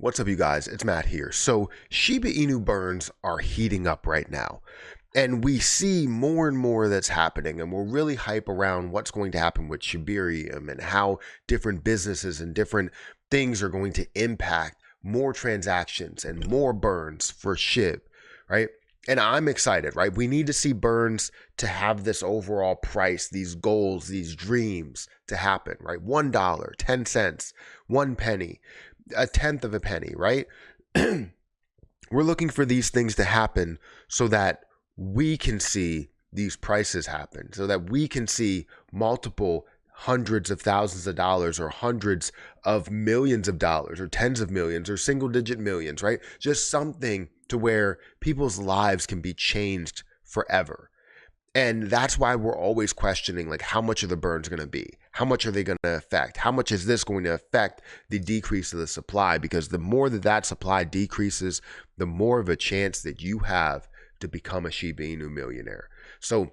What's up, you guys? It's Matt here. So Shiba Inu burns are heating up right now. And we see more and more that's happening, and we're really hype around what's going to happen with Shibarium and how different businesses and different things are going to impact more transactions and more burns for SHIB, right? And I'm excited, right? We need to see burns to have this overall price, these goals, these dreams to happen, right? $1, 10 cents, 1 penny, a tenth of a penny, right? We're looking for these things to happen so that we can see these prices happen, so that we can see multiple hundreds of thousands of dollars or hundreds of millions of dollars or tens of millions or single digit millions, right? Just something to where people's lives can be changed forever. And that's why we're always questioning, like, how much are the burns going to be? How much are they going to affect? How much is this going to affect the decrease of the supply? Because the more that supply decreases, the more of a chance that you have to become a Shiba Inu millionaire. So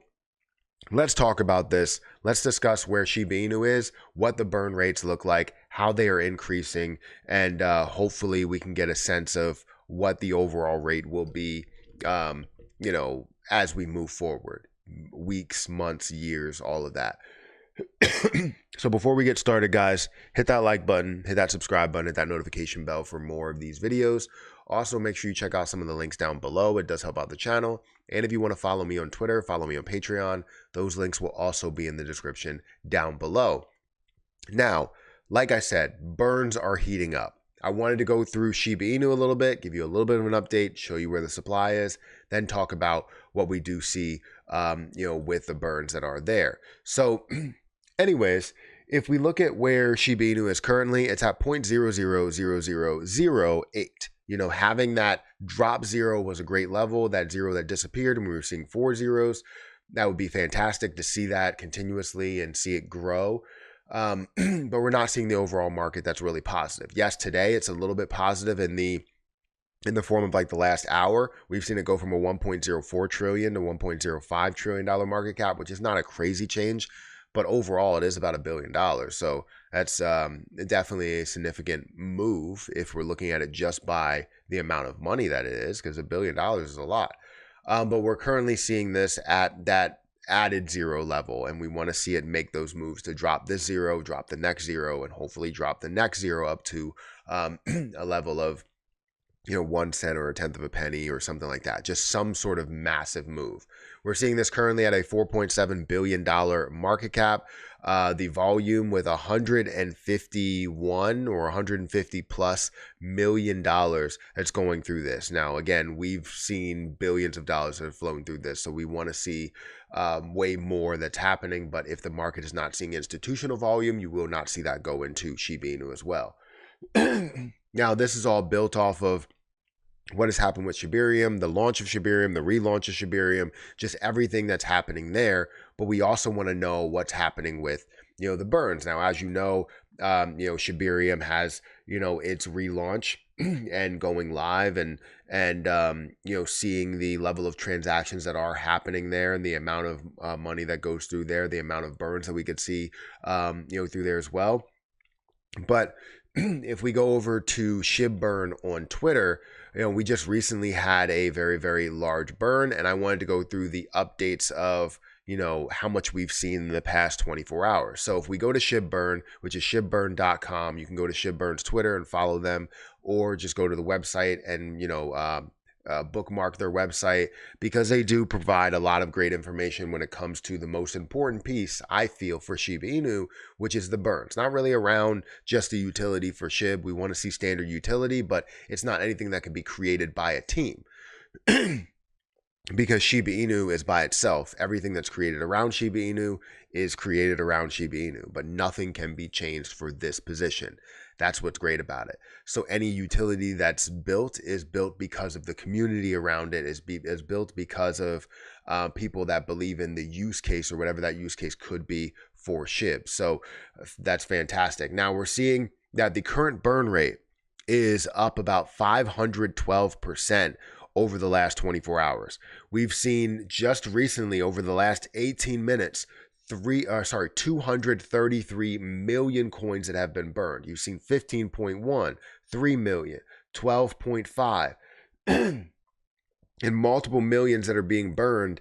let's talk about this. Let's discuss where Shiba Inu is, what the burn rates look like, how they are increasing, and hopefully we can get a sense of what the overall rate will be, as we move forward. Weeks, months, years, all of that. So before we get started, guys, hit that like button, hit that subscribe button, hit that notification bell for more of these videos. Also, make sure you check out some of the links down below. It does help out the channel. And if you want to follow me on Twitter, follow me on Patreon, those links will also be in the description down below. Now, like I said, burns are heating up. I wanted to go through Shiba Inu a little bit, give you a little bit of an update, show you where the supply is, then talk about what we do see, with the burns that are there. So anyways, if we look at where Shiba Inu is currently, it's at 0.000008. Having that drop zero was a great level, that zero that disappeared, and we were seeing 4 zeros. That would be fantastic to see that continuously and see it grow. But we're not seeing the overall market that's really positive. Yes, today it's a little bit positive in the form of like the last hour. We've seen it go from a 1.04 trillion to 1.05 trillion dollar market cap, which is not a crazy change, but overall it is about $1 billion. So that's definitely a significant move if we're looking at it just by the amount of money that it is, because $1 billion is a lot. But we're currently seeing this at that added zero level, and we want to see it make those moves to drop this zero, drop the next zero, and hopefully drop the next zero up to a level of 1 cent or a tenth of a penny or something like that. Just some sort of massive move. We're seeing this currently at a $4.7 billion market cap. The volume with 151 or 150 plus million dollars that's going through this. Now, again, we've seen billions of dollars that have flown through this, so we want to see way more that's happening. But if the market is not seeing institutional volume, you will not see that go into Shiba Inu as well. Now, this is all built off of what has happened with Shibarium, the launch of Shibarium, the relaunch of Shibarium, just everything that's happening there. But we also want to know what's happening with, the burns. Now, as you know, Shibarium has, its relaunch and going live and seeing the level of transactions that are happening there and the amount of money that goes through there, the amount of burns that we could see, through there as well. But if we go over to Shibburn on Twitter, we just recently had a very, very large burn, and I wanted to go through the updates of, how much we've seen in the past 24 hours. So if we go to Shibburn, which is shibburn.com, you can go to Shibburn's Twitter and follow them, or just go to the website and, bookmark their website, because they do provide a lot of great information when it comes to the most important piece, I feel, for Shiba Inu, which is the burns. Not really around just the utility for SHIB. We want to see standard utility, but it's not anything that can be created by a team. Because Shiba Inu is by itself. Everything that's created around Shiba Inu is created around Shiba Inu, but nothing can be changed for this position. That's what's great about it. So any utility that's built is built because of the community around it, is built because of people that believe in the use case or whatever that use case could be for SHIB. So that's fantastic. Now we're seeing that the current burn rate is up about 512% over the last 24 hours. We've seen just recently, over the last 18 minutes, 233 million coins that have been burned. You've seen 15.1, 3 million, 12.5, and multiple millions that are being burned,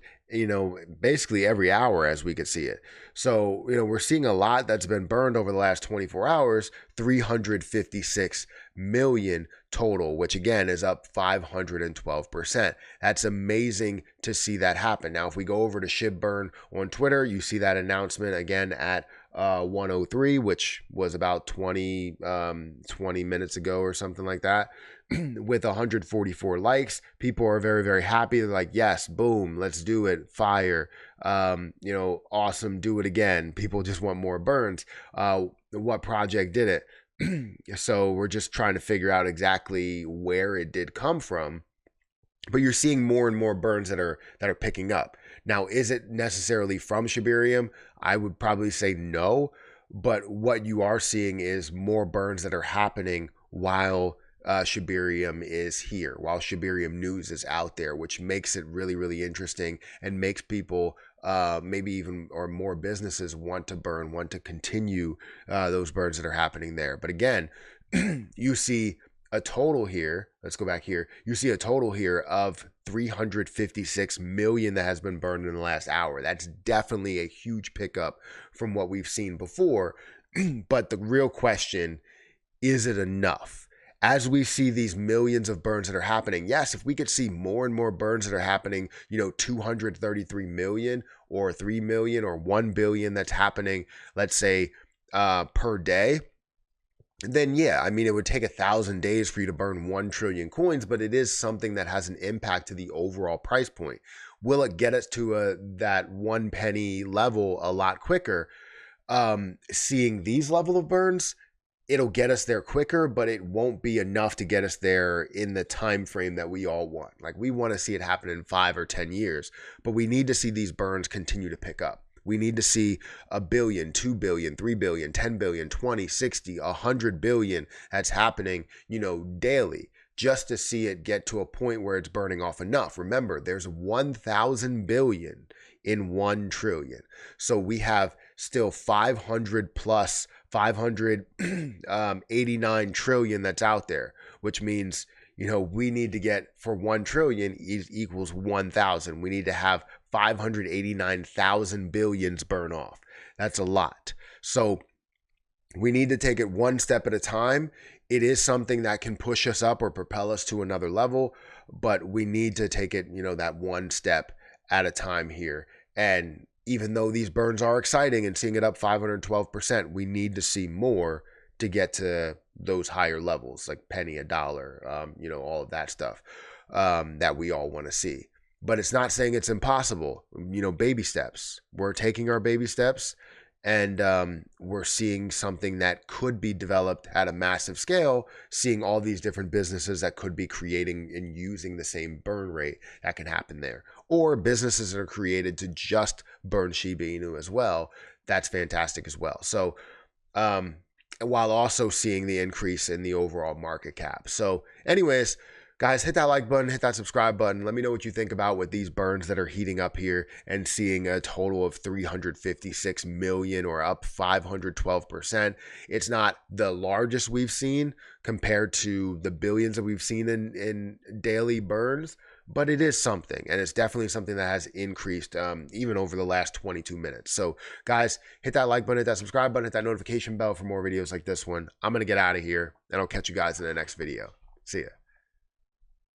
basically every hour as we could see it. So, we're seeing a lot that's been burned over the last 24 hours, 356 million total, which again is up 512%. That's amazing to see that happen. Now, if we go over to Shibburn on Twitter, you see that announcement again at 103, which was about 20 minutes ago or something like that, with 144 likes. People are very, very happy. They're like, yes, boom, let's do it. Fire. Awesome. Do it again. People just want more burns. What project did it? So we're just trying to figure out exactly where it did come from. But you're seeing more and more burns that are picking up. Now, is it necessarily from Shibarium? I would probably say no. But what you are seeing is more burns that are happening while Shibarium is here, while Shibarium news is out there, which makes it really, really interesting and makes people maybe even or more businesses want to burn, want to continue those burns that are happening there. But again, you see a total here. Let's go back here. You see a total here of 356 million that has been burned in the last hour. That's definitely a huge pickup from what we've seen before. But the real question, is it enough? As we see these millions of burns that are happening, yes, if we could see more and more burns that are happening, 233 million or 3 million or 1 billion that's happening, let's say, per day, then yeah, I mean, it would take 1,000 days for you to burn 1 trillion coins, but it is something that has an impact to the overall price point. Will it get us to that 1 penny level a lot quicker? Seeing these level of burns, it'll get us there quicker, but it won't be enough to get us there in the time frame that we all want. Like, we want to see it happen in 5 or 10 years, but we need to see these burns continue to pick up. We need to see 1 billion, 2 billion, 3 billion, 10 billion, 20, 60, 100 billion that's happening, daily, just to see it get to a point where it's burning off enough. Remember, there's 1,000 billion in 1 trillion. So we have still 589 trillion that's out there, which means, we need to get, for 1 trillion equals 1,000. We need to have 589,000 billions burn off. That's a lot. So we need to take it one step at a time. It is something that can push us up or propel us to another level, but we need to take it, that one step at a time here. And even though these burns are exciting and seeing it up 512%, we need to see more to get to those higher levels, like penny, a dollar, all of that stuff that we all want to see. But it's not saying it's impossible. Baby steps. We're taking our baby steps, and we're seeing something that could be developed at a massive scale, seeing all these different businesses that could be creating and using the same burn rate that can happen there. Or businesses that are created to just burn Shiba Inu as well. That's fantastic as well. So, while also seeing the increase in the overall market cap. So anyways, guys, hit that like button, hit that subscribe button. Let me know what you think about with these burns that are heating up here and seeing a total of 356 million or up 512%. It's not the largest we've seen compared to the billions that we've seen in daily burns, but it is something, and it's definitely something that has increased even over the last 22 minutes. So guys, hit that like button, hit that subscribe button, hit that notification bell for more videos like this one. I'm going to get out of here, and I'll catch you guys in the next video. See ya.